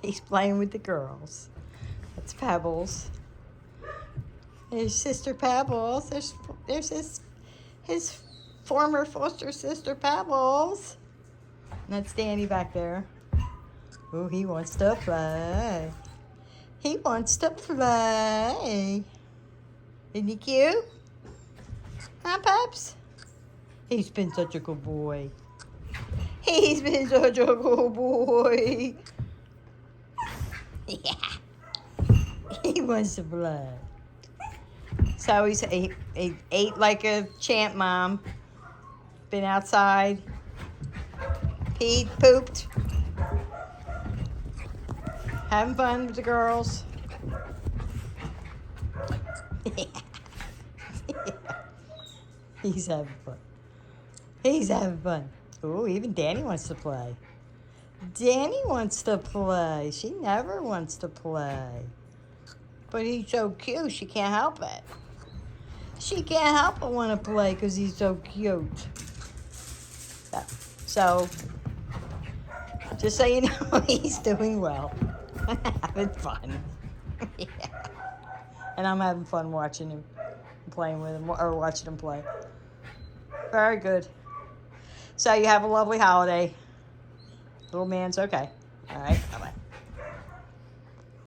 He's playing with the girls. That's Pebbles. There's Sister Pebbles. There's his former foster sister Pebbles. And that's Danny back there. Oh, he wants to play. He wants to play. Isn't he cute? Huh, Peps? He's been such a good boy. He's been such a good boy. Yeah. He wants to play. So he ate like a champ, Mom. Been outside. Peed, pooped. Having fun with the girls. Yeah. He's having fun. He's having fun. Oh, even Danny wants to play. Danny wants to play. She never wants to play. But he's so cute, she can't help it. She can't help but want to play because he's so cute. So, just so you know, he's doing well. Having fun. Yeah. And I'm having fun watching him, playing with him, or watching him play. Very good. So you have a lovely holiday. Little man's okay. All right.